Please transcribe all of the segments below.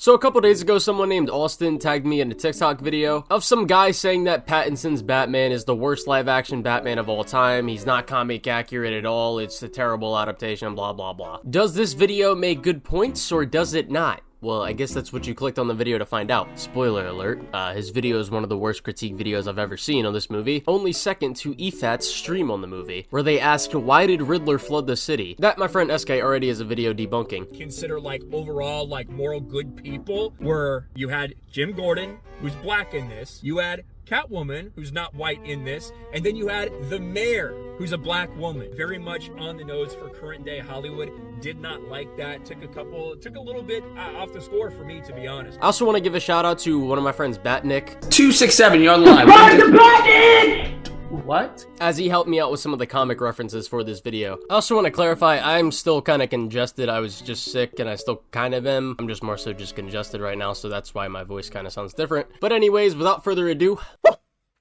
So a couple days ago, someone named Austin tagged me in a TikTok video of some guy saying that Pattinson's Batman is the worst live-action Batman of all time. He's not comic accurate at all. It's a terrible adaptation, blah, blah, blah. Does this video make good points or does it not? Well, I guess that's what you clicked on the video to find out. Spoiler alert, his video is one of the worst critique videos I've ever seen on this movie, only second to EFAT's stream on the movie, where they asked, why did Riddler flood the city? That, my friend SK, already has a video debunking. Consider, like, overall, like, moral good people, where you had Jim Gordon, who's black in this, you had Catwoman, who's not white in this, and then you had the mayor, who's a black woman. Very much on the nose for current day Hollywood. Did not like that. Took a little bit off the score for me, to be honest. I also want to give a shout out to one of my friends, Batnick. 267, you're online. What? As he helped me out with some of the comic references for this video. I also want to clarify, I'm still kind of congested. I was just sick and I still kind of am. I'm just more so just congested right now, so that's why my voice kind of sounds different. But anyways, without further ado,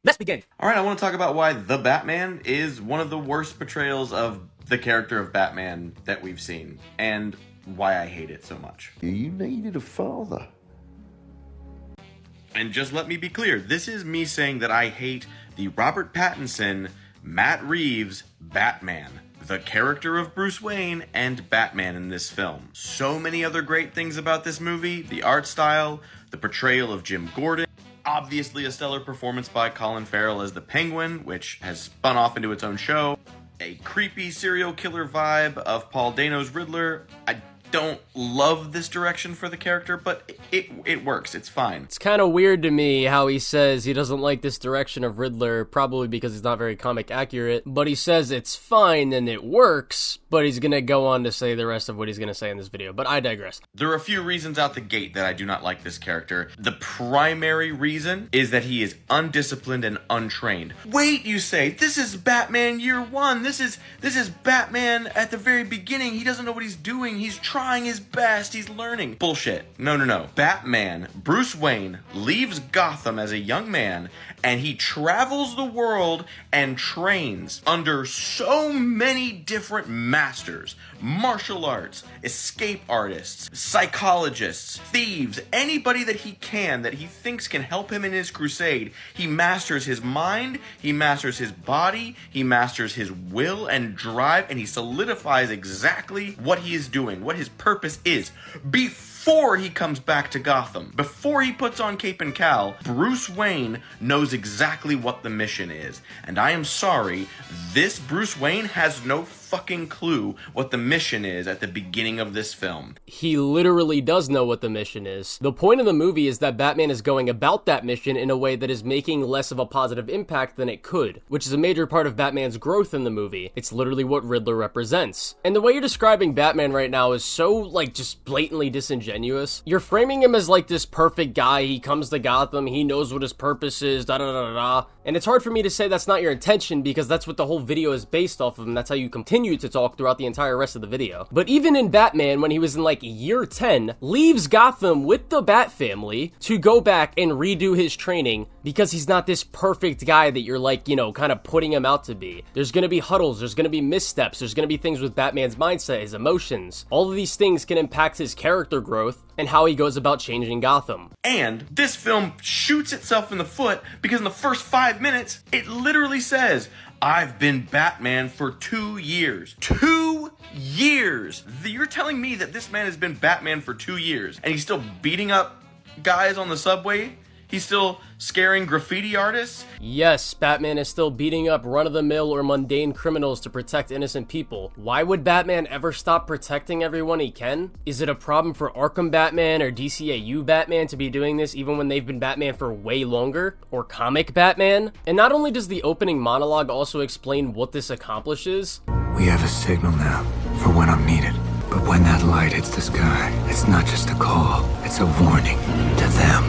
let's begin. Alright, I want to talk about why The Batman is one of the worst portrayals of the character of Batman that we've seen, and why I hate it so much. You needed a father. And just let me be clear, this is me saying that I hate the Robert Pattinson, Matt Reeves Batman, the character of Bruce Wayne and Batman in this film. So many other great things about this movie: the art style, the portrayal of Jim Gordon, obviously a stellar performance by Colin Farrell as the Penguin, which has spun off into its own show, a creepy serial killer vibe of Paul Dano's Riddler. I don't love this direction for the character, but it works. It's fine. It's kind of weird to me how he says he doesn't like this direction of Riddler, probably because he's not very comic accurate, but he says it's fine and it works, but he's gonna go on to say the rest of what he's gonna say in this video, but I digress. There are a few reasons out the gate that I do not like this character. The primary reason is that he is undisciplined and untrained. Wait, you say, this is Batman year one. This is Batman at the very beginning. He doesn't know what he's doing. He's trying his best. He's learning. Bullshit. No. Batman, Bruce Wayne, leaves Gotham as a young man, and he travels the world and trains under so many different masters, martial arts, escape artists, psychologists, thieves, anybody that he thinks can help him in his crusade. He masters his mind, he masters his body, he masters his will and drive, and he solidifies exactly what he is doing, what his purpose is, before he comes back to Gotham. Before he puts on cape and cowl, Bruce Wayne knows exactly what the mission is. And I am sorry, this Bruce Wayne has no fucking clue what the mission is at the beginning of this film. He literally does know what the mission is. The point of the movie is that Batman is going about that mission in a way that is making less of a positive impact than it could, which is a major part of Batman's growth in the movie. It's literally what Riddler represents. And the way you're describing Batman right now is so, like, just blatantly disingenuous. You're framing him as, like, this perfect guy. He comes to Gotham, he knows what his purpose is, da-da-da-da-da. And it's hard for me to say that's not your intention, because that's what the whole video is based off of, and that's how you continue to talk throughout the entire rest of the video. But even in Batman, when he was in like year 10, leaves Gotham with the Bat family to go back and redo his training because he's not this perfect guy that you're like, you know, kind of putting him out to be. There's gonna be huddles, there's gonna be missteps, there's gonna be things with Batman's mindset, his emotions. All of these things can impact his character growth and how he goes about changing Gotham. And this film shoots itself in the foot because in the first 5 minutes, it literally says, I've been Batman for 2 years. 2 years! You're telling me that this man has been Batman for 2 years and he's still beating up guys on the subway? He's still scaring graffiti artists? Yes, Batman is still beating up run-of-the-mill or mundane criminals to protect innocent people. Why would Batman ever stop protecting everyone he can? Is it a problem for Arkham Batman or DCAU Batman to be doing this even when they've been Batman for way longer? Or comic Batman? And not only does the opening monologue also explain what this accomplishes, we have a signal now for when I'm needed. But when that light hits the sky, it's not just a call, it's a warning to them.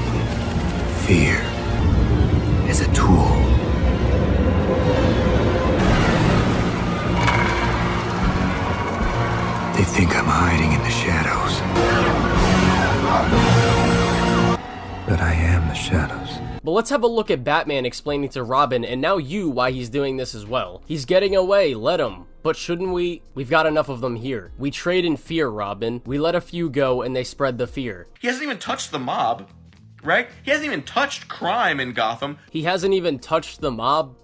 Fear is a tool. They think I'm hiding in the shadows. But I am the shadows. But let's have a look at Batman explaining to Robin, and now you, why he's doing this as well. He's getting away, let him. But shouldn't we? We've got enough of them here. We trade in fear, Robin. We let a few go and they spread the fear. He hasn't even touched the mob, right? He hasn't even touched crime in Gotham. He hasn't even touched the mob?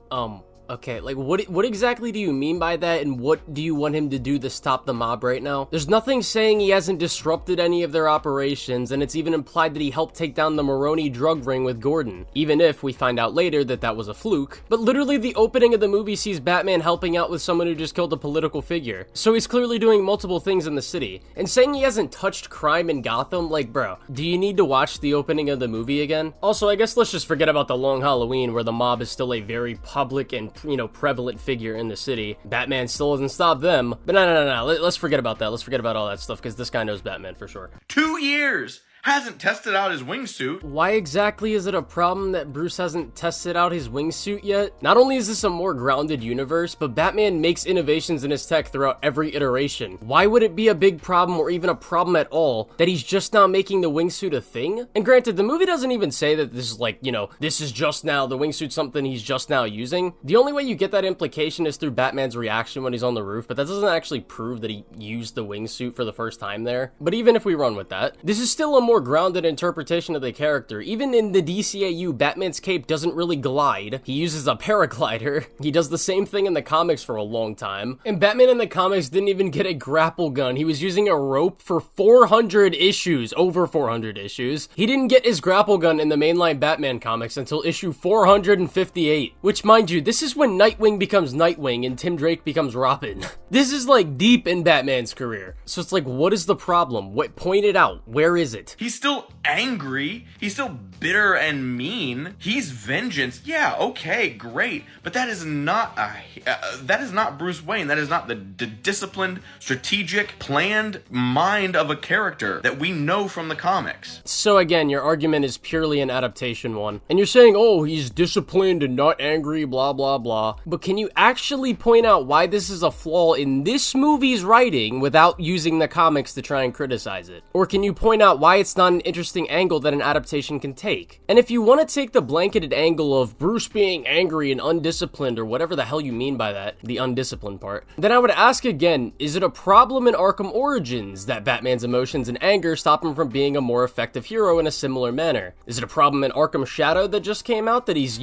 Okay, like, what exactly do you mean by that, and what do you want him to do to stop the mob right now? There's nothing saying he hasn't disrupted any of their operations, and it's even implied that he helped take down the Maroni drug ring with Gordon, even if we find out later that that was a fluke. But literally the opening of the movie sees Batman helping out with someone who just killed a political figure, so he's clearly doing multiple things in the city. And saying he hasn't touched crime in Gotham, like, bro, do you need to watch the opening of the movie again? Also, I guess let's just forget about the Long Halloween, where the mob is still a very public and, prevalent figure in the city. Batman still hasn't stopped them. But no. Let's forget about that. Let's forget about all that stuff, because this guy knows Batman for sure. 2 years! Hasn't tested out his wingsuit. Why exactly is it a problem that Bruce hasn't tested out his wingsuit yet? Not only is this a more grounded universe, but Batman makes innovations in his tech throughout every iteration. Why would it be a big problem, or even a problem at all, that he's just now making the wingsuit a thing? And granted, the movie doesn't even say that this is like, this is just now, the wingsuit's something he's just now using. The only way you get that implication is through Batman's reaction when he's on the roof, but that doesn't actually prove that he used the wingsuit for the first time there. But even if we run with that, this is still a more grounded interpretation of the character. Even in the DCAU, Batman's cape doesn't really glide. He uses a paraglider. He does the same thing in the comics for a long time. And Batman in the comics didn't even get a grapple gun. He was using a rope for 400 issues, over 400 issues. He didn't get his grapple gun in the mainline Batman comics until issue 458. Which, mind you, this is when Nightwing becomes Nightwing and Tim Drake becomes Robin. This is like deep in Batman's career. So it's like, what is the problem? Point it out. Where is it? He's still angry. He's still bitter and mean. He's vengeance. Yeah, okay, great. But that is not Bruce Wayne. That is not the disciplined, strategic, planned mind of a character that we know from the comics. So again, your argument is purely an adaptation one. And you're saying, oh, he's disciplined and not angry, blah, blah, blah. But can you actually point out why this is a flaw in this movie's writing without using the comics to try and criticize it? Or can you point out why it's not an interesting angle that an adaptation can take? And if you want to take the blanketed angle of Bruce being angry and undisciplined, or whatever the hell you mean by that, the undisciplined part, then I would ask again, is it a problem in Arkham Origins that Batman's emotions and anger stop him from being a more effective hero in a similar manner? Is it a problem in Arkham Shadow that just came out that he's,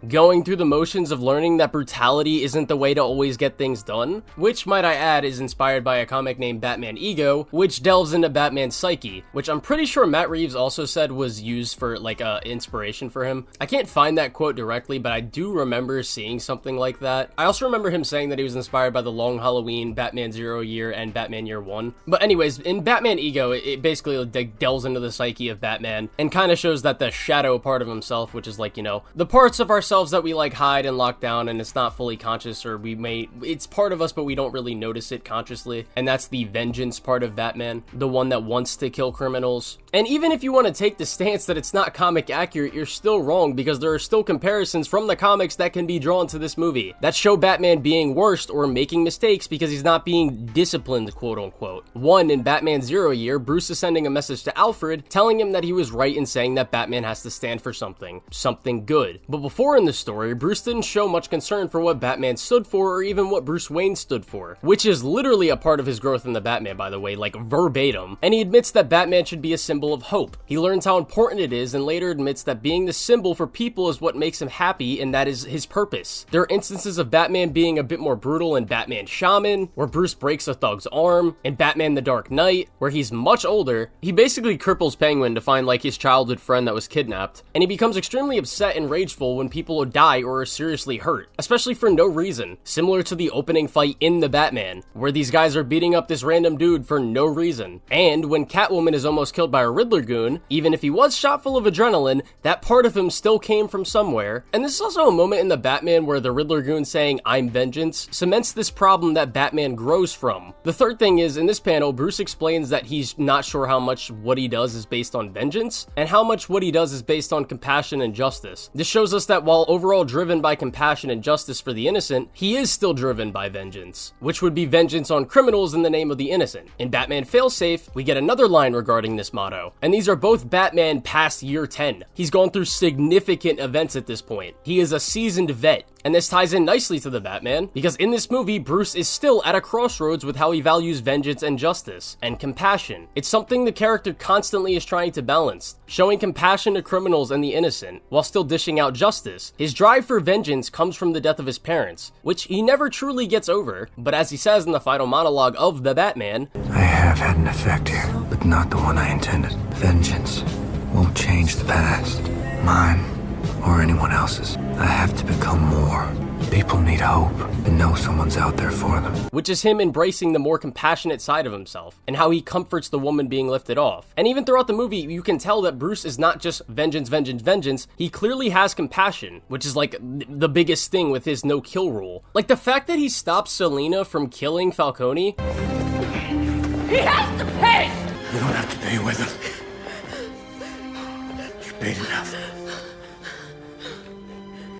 going through the motions of learning that brutality isn't the way to always get things done? Which, might I add, is inspired by a comic named Batman Ego, which delves into Batman's psyche, which I'm pretty sure Matt Reeves also said was used for inspiration for him. I can't find that quote directly, but I do remember seeing something like that. I also remember him saying that he was inspired by the Long Halloween, Batman Zero Year, and Batman Year One. But anyways, in Batman Ego, it basically delves into the psyche of Batman and kind of shows that the shadow part of himself, which is the parts of ourselves that we hide and lock down, and it's not fully conscious, or it's part of us but we don't really notice it consciously, and that's the vengeance part of Batman, the one that wants to kill criminals. And even if you want to take the stance that it's not comic accurate, you're still wrong, because there are still comparisons from the comics that can be drawn to this movie that show Batman being worse or making mistakes because he's not being disciplined, quote unquote. One, in Batman Zero Year, Bruce is sending a message to Alfred telling him that he was right in saying that Batman has to stand for something good. But before in the story, Bruce didn't show much concern for what Batman stood for, or even what Bruce Wayne stood for, which is literally a part of his growth in the Batman, by the way, verbatim. And he admits that Batman should be a symbol of hope. He learns how important it is, and later admits that being the symbol for people is what makes him happy, and that is his purpose. There are instances of Batman being a bit more brutal in Batman Shaman, where Bruce breaks a thug's arm. In Batman the Dark Knight, where he's much older, he basically cripples Penguin to find his childhood friend that was kidnapped, and he becomes extremely upset and rageful when people die or are seriously hurt, especially for no reason, similar to the opening fight in The Batman, where these guys are beating up this random dude for no reason. And when Catwoman is almost killed by a Riddler goon, even if he was shot full of adrenaline, that part of him still came from somewhere. And this is also a moment in The Batman where the Riddler goon saying, "I'm vengeance," cements this problem that Batman grows from. The third thing is, in this panel, Bruce explains that he's not sure how much what he does is based on vengeance, and how much what he does is based on compassion and justice. This shows us that while overall driven by compassion and justice for the innocent, he is still driven by vengeance, which would be vengeance on criminals in the name of the innocent. In Batman Failsafe, we get another line regarding this motto. Zero, and these are both Batman past year 10. He's gone through significant events at this point. He is a seasoned vet. And this ties in nicely to the Batman, because in this movie, Bruce is still at a crossroads with how he values vengeance and justice, and compassion. It's something the character constantly is trying to balance, showing compassion to criminals and the innocent, while still dishing out justice. His drive for vengeance comes from the death of his parents, which he never truly gets over, but as he says in the final monologue of the Batman, I have had an effect here, but not the one I intended. Vengeance won't change the past, mine or anyone else's. I have to become more. People need hope and know someone's out there for them. Which is him embracing the more compassionate side of himself, and how he comforts the woman being lifted off. And even throughout the movie, you can tell that Bruce is not just vengeance, vengeance, vengeance. He clearly has compassion, which is like the biggest thing with his no-kill rule. Like the fact that he stops Selina from killing Falcone. He has to pay! You don't have to pay with him. You paid enough.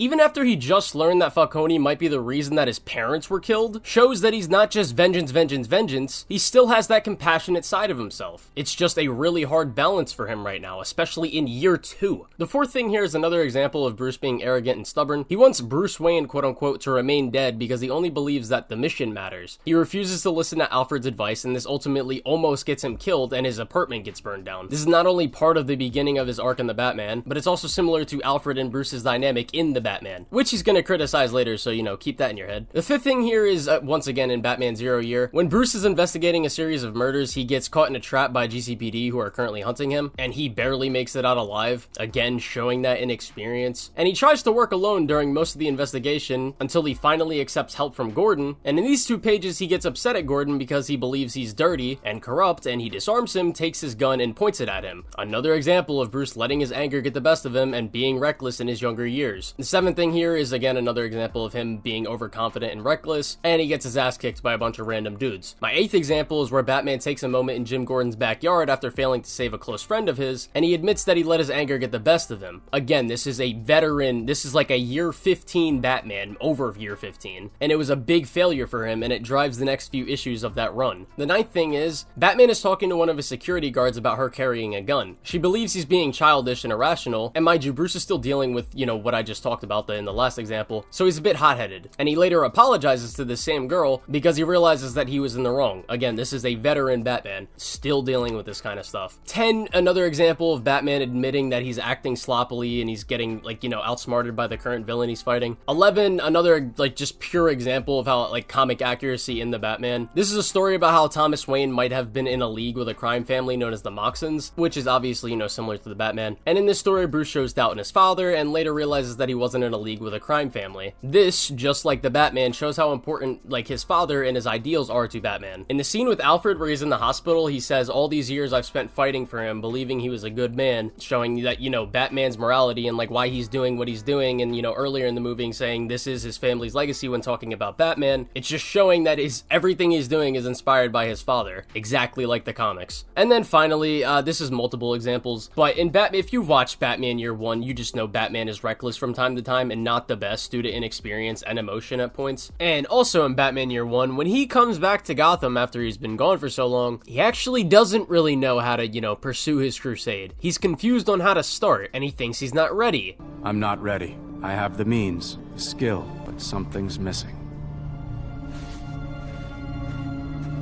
Even after he just learned that Falcone might be the reason that his parents were killed, shows that he's not just vengeance, vengeance, vengeance, he still has that compassionate side of himself. It's just a really hard balance for him right now, especially in year 2. The fourth thing here is another example of Bruce being arrogant and stubborn. He wants Bruce Wayne, quote unquote, to remain dead because he only believes that the mission matters. He refuses to listen to Alfred's advice, and this ultimately almost gets him killed and his apartment gets burned down. This is not only part of the beginning of his arc in the Batman, but it's also similar to Alfred and Bruce's dynamic in the Batman, which he's gonna criticize later, so, you know, keep that in your head. The fifth thing here is, once again, in Batman Zero Year, when Bruce is investigating a series of murders, he gets caught in a trap by GCPD who are currently hunting him, and he barely makes it out alive, again, showing that inexperience. And he tries to work alone during most of the investigation, until he finally accepts help from Gordon, and in these 2 pages, he gets upset at Gordon because he believes he's dirty and corrupt, and he disarms him, takes his gun, and points it at him. Another example of Bruce letting his anger get the best of him and being reckless in his younger years. The seventh thing here is again another example of him being overconfident and reckless, and he gets his ass kicked by a bunch of random dudes. My eighth example is where Batman takes a moment in Jim Gordon's backyard after failing to save a close friend of his, and he admits that he let his anger get the best of him. Again, this is a veteran, this is like a year 15 Batman, over year 15, and it was a big failure for him, and it drives the next few issues of that run. The ninth thing is, Batman is talking to one of his security guards about her carrying a gun. She believes he's being childish and irrational, and mind you, Bruce is still dealing with, you know, what I just talked about in the last example, so he's a bit hot-headed. And he later apologizes to the same girl because he realizes that he was in the wrong. Again, this is a veteran Batman, still dealing with this kind of stuff. 10, another example of Batman admitting that he's acting sloppily and he's getting, like, you know, outsmarted by the current villain he's fighting. 11, another, like, just pure example of how, like, comic accuracy in the Batman. This is a story about how Thomas Wayne might have been in a league with a crime family known as the Moxons, which is obviously, you know, similar to the Batman. And in this story, Bruce shows doubt in his father and later realizes that he wasn't in a league with a crime family. This, just like the Batman, shows how important, like, his father and his ideals are to Batman. In the scene with Alfred where he's in the hospital, he says, all these years I've spent fighting for him, believing he was a good man, showing that, you know, Batman's morality and, like, why he's doing what he's doing, and, you know, earlier in the movie saying this is his family's legacy when talking about Batman. It's just showing that everything he's doing is inspired by his father, exactly like the comics. And then finally, this is multiple examples, but in Batman, if you watch Batman Year 1, you just know Batman is reckless from time to time and not the best due to inexperience and emotion at points. And also in Batman Year 1, when he comes back to Gotham after he's been gone for so long, he actually doesn't really know how to, you know, pursue his crusade. He's confused on how to start, and he thinks he's not ready. I'm not ready. I have the means, the skill, but something's missing.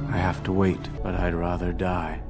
I have to wait, but I'd rather die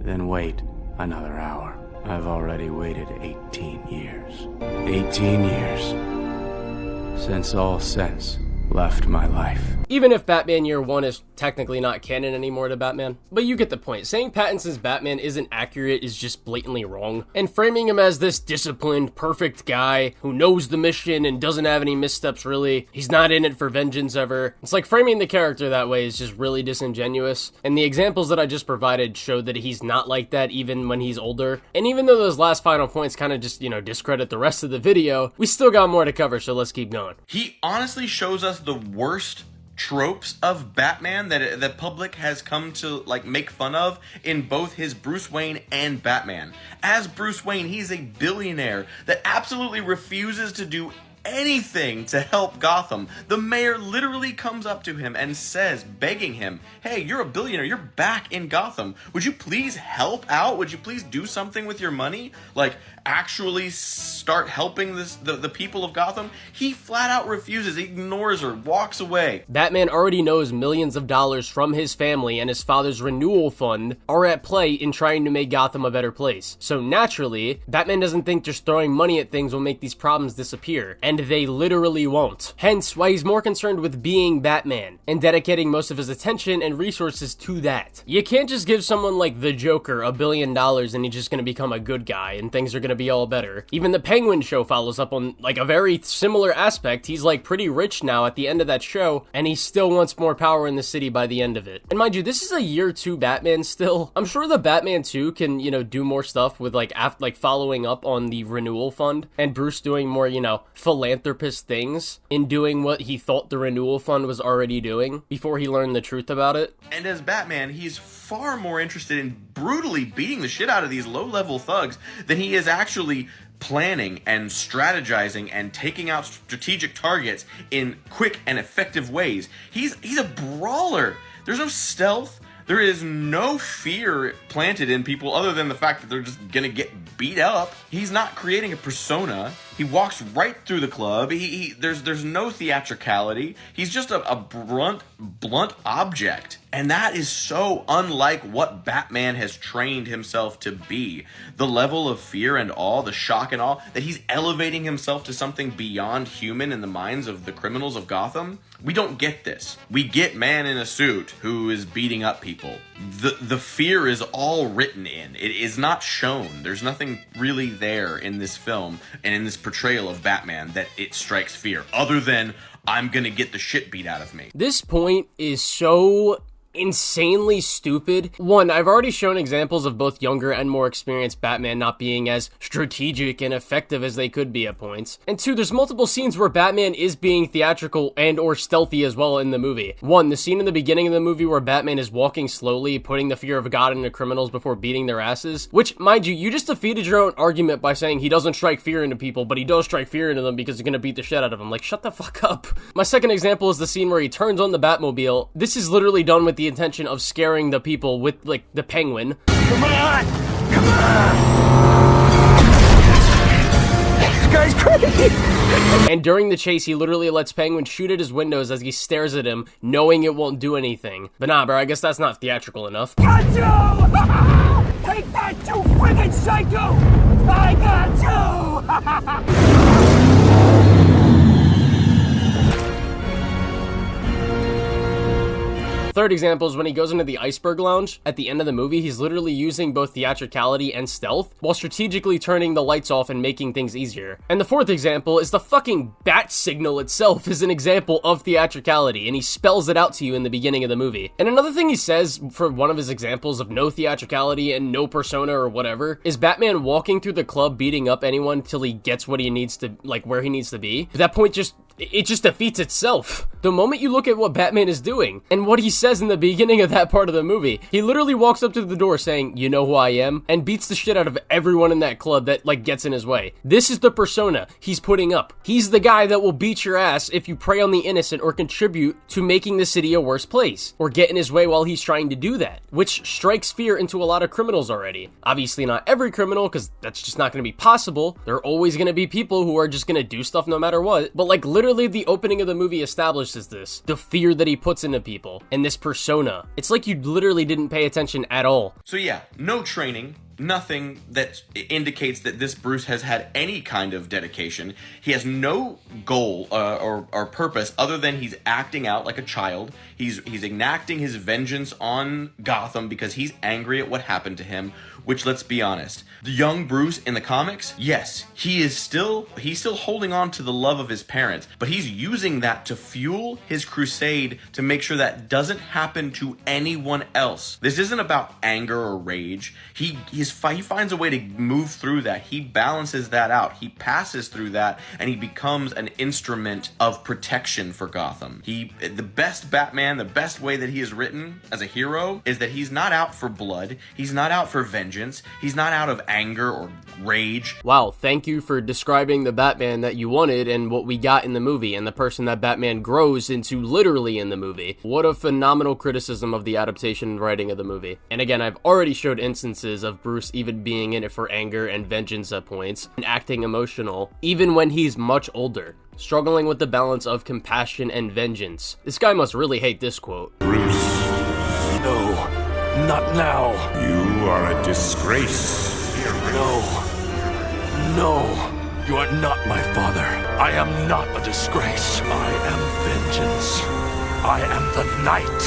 than wait another hour. I've already waited 18 years. 18 years. Since all sense left my life. Even if Batman Year 1 is technically not canon anymore to Batman, but you get the point. Saying Pattinson's Batman isn't accurate is just blatantly wrong, and framing him as this disciplined, perfect guy who knows the mission and doesn't have any missteps really, he's not in it for vengeance ever, it's like framing the character that way is just really disingenuous, and the examples that I just provided show that he's not like that even when he's older, and even though those last final points kind of just, you know, discredit the rest of the video, we still got more to cover, so let's keep going. He honestly shows us the worst tropes of Batman that the public has come to, like, make fun of in both his Bruce Wayne and Batman. As Bruce Wayne, he's a billionaire that absolutely refuses to do anything to help Gotham. The mayor literally comes up to him and says, begging him, hey, you're a billionaire, you're back in Gotham. Would you please help out? Would you please do something with your money? Like, actually start helping the people of Gotham? He flat out refuses, ignores her, walks away. Batman already knows millions of dollars from his family and his father's renewal fund are at play in trying to make Gotham a better place. So naturally, Batman doesn't think just throwing money at things will make these problems disappear, and they literally won't. Hence why he's more concerned with being Batman and dedicating most of his attention and resources to that. You can't just give someone like the Joker $1 billion and he's just gonna become a good guy and things are gonna be all better. Even the Penguin show follows up on like a very similar aspect. He's like pretty rich now at the end of that show, and he still wants more power in the city by the end of it. And mind you, this is a year 2 Batman still. I'm sure the Batman 2 can, do more stuff with like following up on the renewal fund and Bruce doing more, philanthropist things in doing what he thought the renewal fund was already doing before he learned the truth about it. And as Batman, he's far more interested in brutally beating the shit out of these low-level thugs than he is actually planning and strategizing and taking out strategic targets in quick and effective ways. He's a brawler. There's no stealth. There is no fear planted in people other than the fact that they're just gonna get beat up. He's not creating a persona. He walks right through the club. There's no theatricality. He's just a blunt object. And that is so unlike what Batman has trained himself to be. The level of fear and awe, the shock and awe, that he's elevating himself to something beyond human in the minds of the criminals of Gotham. We don't get this. We get man in a suit who is beating up people. The fear is all written in. It is not shown. There's nothing really there in this film and in this portrayal of Batman that it strikes fear, other than I'm gonna get the shit beat out of me. This point is so insanely stupid. One, I've already shown examples of both younger and more experienced Batman not being as strategic and effective as they could be at points. And two, there's multiple scenes where Batman is being theatrical and or stealthy as well in the movie. One, the scene in the beginning of the movie where Batman is walking slowly, putting the fear of God into criminals before beating their asses, which, mind you, you just defeated your own argument by saying he doesn't strike fear into people, but he does strike fear into them because he's gonna beat the shit out of them. Like, shut the fuck up. My second example is the scene where he turns on the Batmobile. This is literally done with the intention of scaring the people with, like, the Penguin. Come on! Come on! This guy's crazy! And during the chase, he literally lets Penguin shoot at his windows as he stares at him, knowing it won't do anything. But nah, bro, I guess that's not theatrical enough. Got you! Take that, you friggin' psycho! I got you! Third example is when he goes into the Iceberg Lounge. At the end of the movie, he's literally using both theatricality and stealth while strategically turning the lights off and making things easier. And the fourth example is the fucking bat signal itself is an example of theatricality, and he spells it out to you in the beginning of the movie. And another thing he says for one of his examples of no theatricality and no persona or whatever is Batman walking through the club beating up anyone till he gets what he needs to, like, where he needs to be. At that point, it just defeats itself. The moment you look at what Batman is doing and what he says in the beginning of that part of the movie, he literally walks up to the door saying, "You know who I am?" and beats the shit out of everyone in that club that, like, gets in his way. This is the persona he's putting up. He's the guy that will beat your ass if you prey on the innocent or contribute to making the city a worse place, or get in his way while he's trying to do that, which strikes fear into a lot of criminals already. Obviously not every criminal, because that's just not going to be possible. There are always going to be people who are just going to do stuff no matter what, but, like, literally the opening of the movie establishes this. The fear that he puts into people, and this persona. It's like you literally didn't pay attention at all. So yeah, no training, nothing that indicates that this Bruce has had any kind of dedication. He has no goal or purpose other than he's acting out like a child. He's enacting his vengeance on Gotham because he's angry at what happened to him, which, let's be honest, the young Bruce in the comics, yes, he's still holding on to the love of his parents, but he's using that to fuel his crusade to make sure that doesn't happen to anyone else. This isn't about anger or rage. His he finds a way to move through that. He balances that out. He passes through that, and he becomes an instrument of protection for Gotham. The best Batman, the best way that he is written as a hero is that he's not out for blood. He's not out for vengeance. He's not out of anger or rage. Wow, thank you for describing the Batman that you wanted and what we got in the movie, and the person that Batman grows into literally in the movie. What a phenomenal criticism of the adaptation and writing of the movie. And again, I've already showed instances of Bruce even being in it for anger and vengeance at points, and acting emotional, even when he's much older, struggling with the balance of compassion and vengeance. This guy must really hate this quote. Bruce, No, not now. you are a disgrace. No, you are not my father. I am not a disgrace. I am vengeance. I am the knight.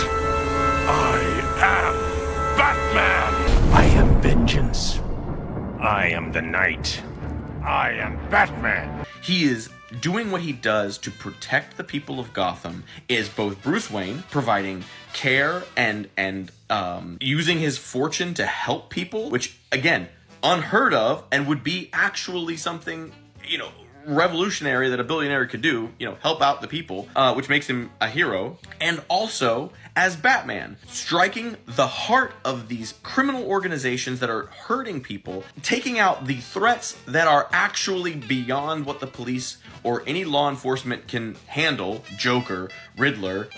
I am Batman. I am vengeance. I am the knight. I am Batman. He is doing what he does to protect the people of Gotham, is both Bruce Wayne providing care and using his fortune to help people, which again, unheard of, and would be actually something, revolutionary that a billionaire could do, help out the people, which makes him a hero. And also, as Batman, striking the heart of these criminal organizations that are hurting people, taking out the threats that are actually beyond what the police or any law enforcement can handle. Joker, Riddler,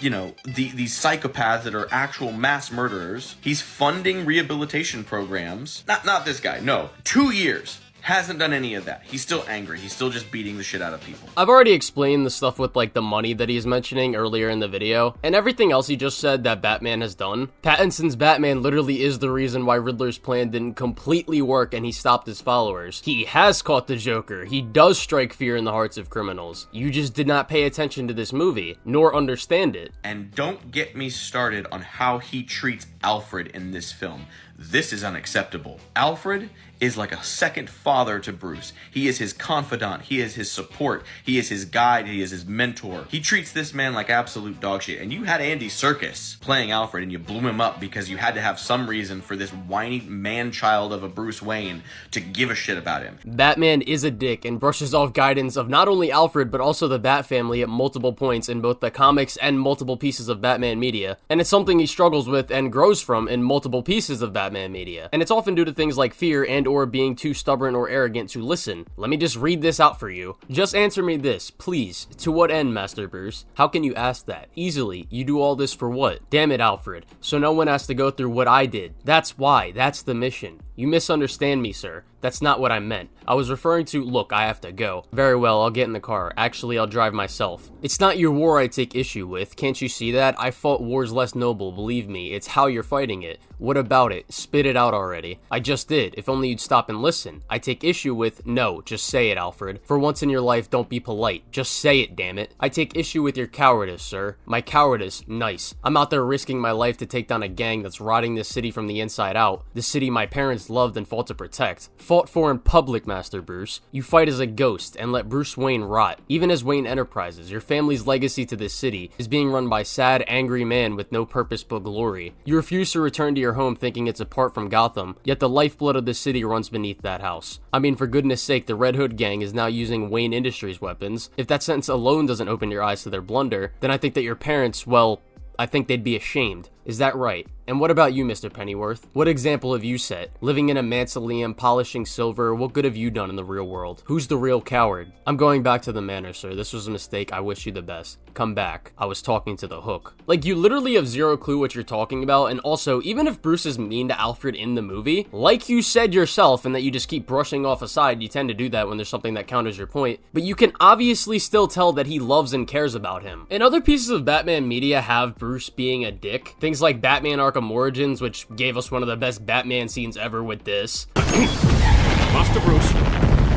these psychopaths that are actual mass murderers. He's funding rehabilitation programs. Not this guy, no. 2 years. Hasn't done any of that. He's still angry. He's still just beating the shit out of people. I've already explained the stuff with the money that he's mentioning earlier in the video, and everything else he just said that Batman has done. Pattinson's Batman literally is the reason why Riddler's plan didn't completely work and he stopped his followers. He has caught the Joker. He does strike fear in the hearts of criminals. You just did not pay attention to this movie, nor understand it. And don't get me started on how he treats Alfred in this film. This is unacceptable. Alfred is like a second father to Bruce. He is his confidant. He is his support. He is his guide. He is his mentor. He treats this man like absolute dog shit. And you had Andy Serkis playing Alfred, and you blew him up because you had to have some reason for this whiny man-child of a Bruce Wayne to give a shit about him. Batman is a dick and brushes off guidance of not only Alfred but also the Bat family at multiple points in both the comics and multiple pieces of Batman media. And it's something he struggles with and grows from in multiple pieces of Batman media. And it's often due to things like fear and or being too stubborn or arrogant to listen. Let me just read this out for you. Just answer me this, please. To what end, Master Bruce? How can you ask that? Easily. You do all this for what? Damn it, Alfred. So no one has to go through what I did. That's why. That's the mission. You misunderstand me, sir. That's not what I meant. I was referring to, look, I have to go. Very well, I'll get in the car. Actually, I'll drive myself. It's not your war I take issue with. Can't you see that? I fought wars less noble, believe me. It's how you're fighting it. What about it? Spit it out already. I just did. If only you'd stop and listen. I take issue with, no, just say it, Alfred. For once in your life, don't be polite. Just say it, damn it. I take issue with your cowardice, sir. My cowardice, nice. I'm out there risking my life to take down a gang that's rotting this city from the inside out. The city my parents loved and fought to protect. Fought for in public, Master Bruce. You fight as a ghost and let Bruce Wayne rot. Even as Wayne Enterprises, your family's legacy to this city is being run by sad, angry man with no purpose but glory. You refuse to return to your home thinking it's apart from Gotham, yet the lifeblood of the city runs beneath that house. I mean, for goodness sake, the Red Hood gang is now using Wayne Industries weapons. If that sentence alone doesn't open your eyes to their blunder, then I think that your parents, well, I think they'd be ashamed. Is that right? And what about you, Mr. Pennyworth? What example have you set? Living in a mausoleum, polishing silver, what good have you done in the real world? Who's the real coward? I'm going back to the manor, sir. This was a mistake. I wish you the best. Come back. I was talking to the Hook. Like, you literally have zero clue what you're talking about, and also, even if Bruce is mean to Alfred in the movie, like you said yourself, and that you just keep brushing off aside, you tend to do that when there's something that counters your point, but you can obviously still tell that he loves and cares about him. And other pieces of Batman media have Bruce being a dick. Things like Batman Arkham Origins, which gave us one of the best Batman scenes ever with this. Master Bruce,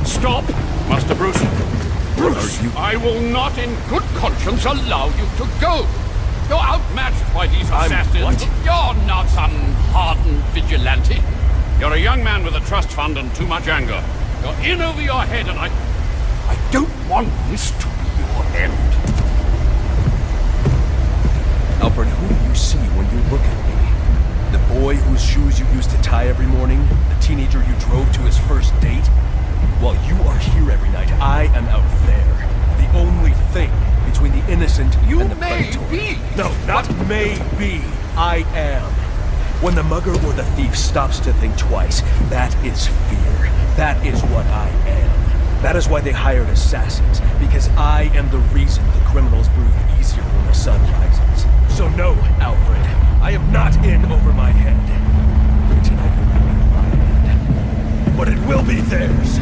stop! Master Bruce, Bruce, I will not in good conscience allow you to go. You're outmatched by these assassins. What? You're not some hardened vigilante. You're a young man with a trust fund and too much anger. You're in over your head, and I don't want this to be your end. Alfred, who do you see when you look at me? The boy whose shoes you used to tie every morning? The teenager you drove to his first date? While you are here every night, I am out there. The only thing between the innocent and the predatory. No, not maybe. I am. When the mugger or the thief stops to think twice, that is fear. That is what I am. That is why they hired assassins, because I am the reason the criminals breathe easier when the sun rises. So no, Alfred, I am not in over my head. Tonight will not be my head, but it will be theirs.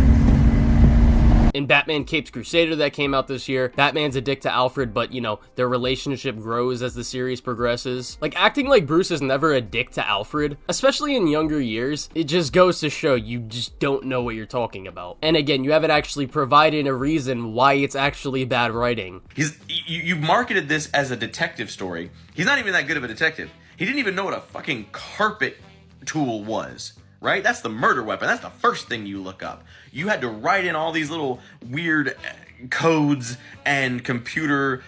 In Batman Capes Crusader that came out this year, Batman's a dick to Alfred, but, you know, their relationship grows as the series progresses. Like, acting like Bruce is never a dick to Alfred, especially in younger years, it just goes to show you just don't know what you're talking about. And again, you haven't actually provided a reason why it's actually bad writing. You marketed this as a detective story. He's not even that good of a detective. He didn't even know what a fucking carpet tool was. Right? That's the murder weapon. That's the first thing you look up. You had to write in all these little weird codes and computer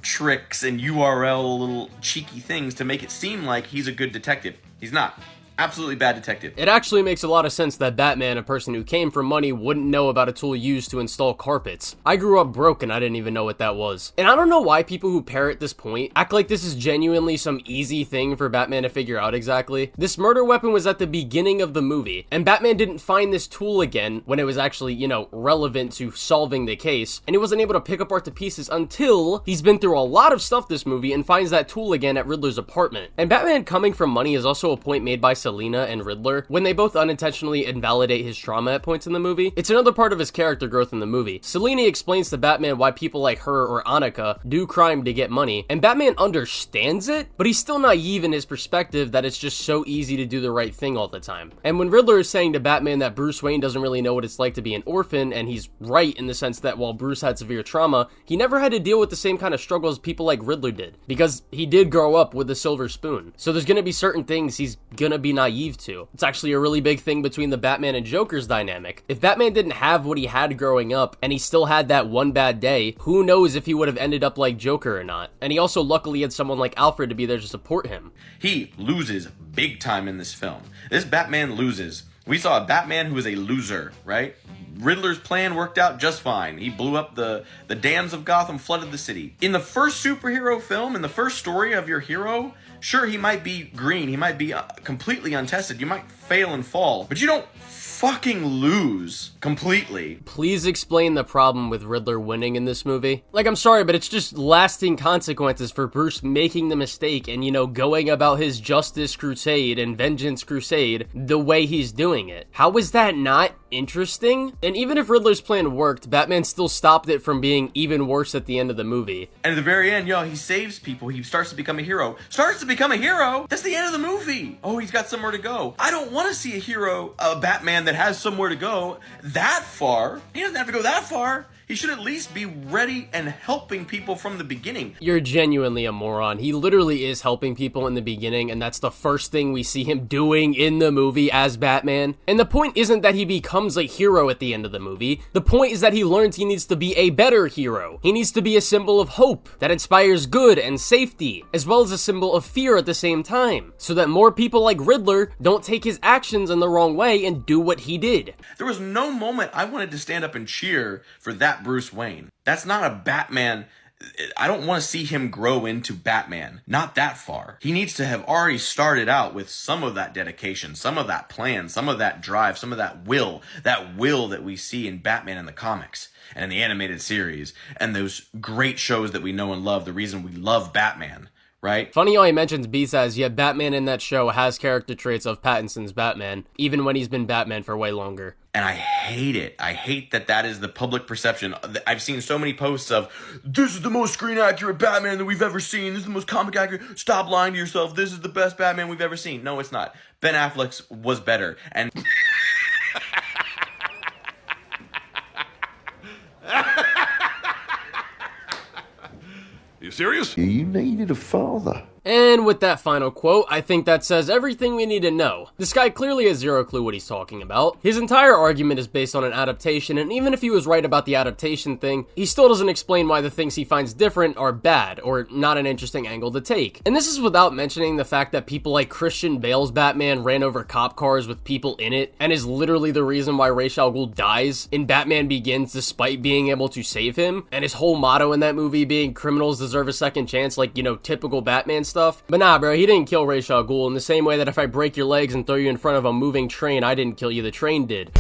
tricks and URL little cheeky things to make it seem like he's a good detective. He's not. Absolutely bad detective. It actually makes a lot of sense that Batman, a person who came from money, wouldn't know about a tool used to install carpets. I grew up broke and I didn't even know what that was. And I don't know why people who parrot this point act like this is genuinely some easy thing for Batman to figure out exactly. This murder weapon was at the beginning of the movie, and Batman didn't find this tool again when it was actually, you know, relevant to solving the case, and he wasn't able to pick apart the pieces until he's been through a lot of stuff this movie and finds that tool again at Riddler's apartment. And Batman coming from money is also a point made by Selina and Riddler when they both unintentionally invalidate his trauma at points in the movie. It's another part of his character growth in the movie. Selina explains to Batman why people like her or Annika do crime to get money, and Batman understands it, but he's still naive in his perspective that it's just so easy to do the right thing all the time. And when Riddler is saying to Batman that Bruce Wayne doesn't really know what it's like to be an orphan, and he's right in the sense that while Bruce had severe trauma, he never had to deal with the same kind of struggles people like Riddler did, because he did grow up with a silver spoon. So there's gonna be certain things he's gonna be naive to. It's actually a really big thing between the Batman and Joker's dynamic. If Batman didn't have what he had growing up, and he still had that one bad day, who knows if he would have ended up like Joker or not. And he also luckily had someone like Alfred to be there to support him. He loses big time in this film. This Batman loses. We saw a Batman who was a loser, right? Riddler's plan worked out just fine. He blew up the dams of Gotham, flooded the city. In the first superhero film, in the first story of your hero, sure, he might be green, he might be completely untested, you might fail and fall, but you don't fucking lose completely. Please explain the problem with Riddler winning in this movie. Like, I'm sorry, but it's just lasting consequences for Bruce making the mistake and, you know, going about his justice crusade and vengeance crusade the way he's doing it. How is that not interesting? And even if Riddler's plan worked, Batman still stopped it from being even worse at the end of the movie. And at the very end, yo, he saves people. He starts to become a hero. Starts to become a hero? That's the end of the movie. Oh, he's got somewhere to go. I don't want to see a hero, a Batman that has somewhere to go that far. He doesn't have to go that far. He should at least be ready and helping people from the beginning. You're genuinely a moron. He literally is helping people in the beginning, and that's the first thing we see him doing in the movie as Batman. And the point isn't that he becomes a hero at the end of the movie. The point is that he learns he needs to be a better hero. He needs to be a symbol of hope that inspires good and safety, as well as a symbol of fear at the same time, so that more people like Riddler don't take his actions in the wrong way and do what he did. There was no moment I wanted to stand up and cheer for that Bruce Wayne. That's not a Batman. I don't want to see him grow into Batman. Not that far. He needs to have already started out with some of that dedication, some of that plan, some of that drive, some of that will that we see in Batman in the comics and in the animated series and those great shows that we know and love, the reason we love Batman. Right? Funny how he mentions B-sides, yet Batman in that show has character traits of Pattinson's Batman, even when he's been Batman for way longer. And I hate it. I hate that is the public perception. I've seen so many posts of, this is the most screen accurate Batman that we've ever seen. This is the most comic accurate. Stop lying to yourself. This is the best Batman we've ever seen. No, it's not. Ben Affleck's was better. And... You serious? You needed a father. And with that final quote, I think that says everything we need to know. This guy clearly has zero clue what he's talking about. His entire argument is based on an adaptation, and even if he was right about the adaptation thing, he still doesn't explain why the things he finds different are bad, or not an interesting angle to take. And this is without mentioning the fact that people like Christian Bale's Batman ran over cop cars with people in it, and is literally the reason why Ra's al Ghul dies in Batman Begins despite being able to save him, and his whole motto in that movie being criminals deserve a second chance, like, you know, typical Batman stuff. But nah, bro, he didn't kill Ra's al Ghul in the same way that if I break your legs and throw you in front of a moving train, I didn't kill you, the train did.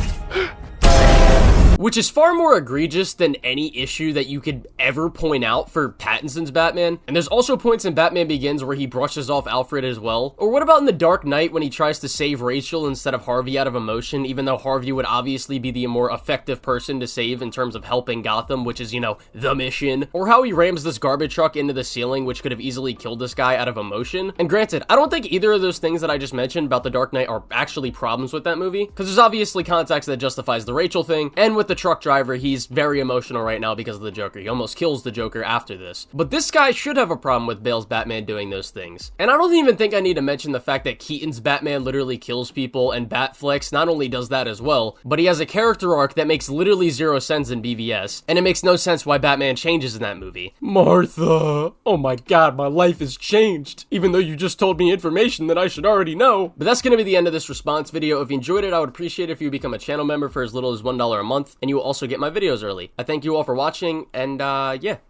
Which is far more egregious than any issue that you could ever point out for Pattinson's Batman. And there's also points in Batman Begins where he brushes off Alfred as well. Or what about in The Dark Knight when he tries to save Rachel instead of Harvey out of emotion, even though Harvey would obviously be the more effective person to save in terms of helping Gotham, which is, you know, the mission. Or how he rams this garbage truck into the ceiling, which could have easily killed this guy out of emotion. And granted, I don't think either of those things that I just mentioned about The Dark Knight are actually problems with that movie, because there's obviously context that justifies the Rachel thing, and with the truck driver, he's very emotional right now because of the Joker. He almost kills the Joker after this. But this guy should have a problem with Bale's Batman doing those things. And I don't even think I need to mention the fact that Keaton's Batman literally kills people, and Batflex not only does that as well, but he has a character arc that makes literally zero sense in BVS, and it makes no sense why Batman changes in that movie. Martha, oh my god, my life has changed, even though you just told me information that I should already know. But that's gonna be the end of this response video. If you enjoyed it, I would appreciate it if you become a channel member for as little as $1 a month, and you will also get my videos early. I thank you all for watching, and yeah.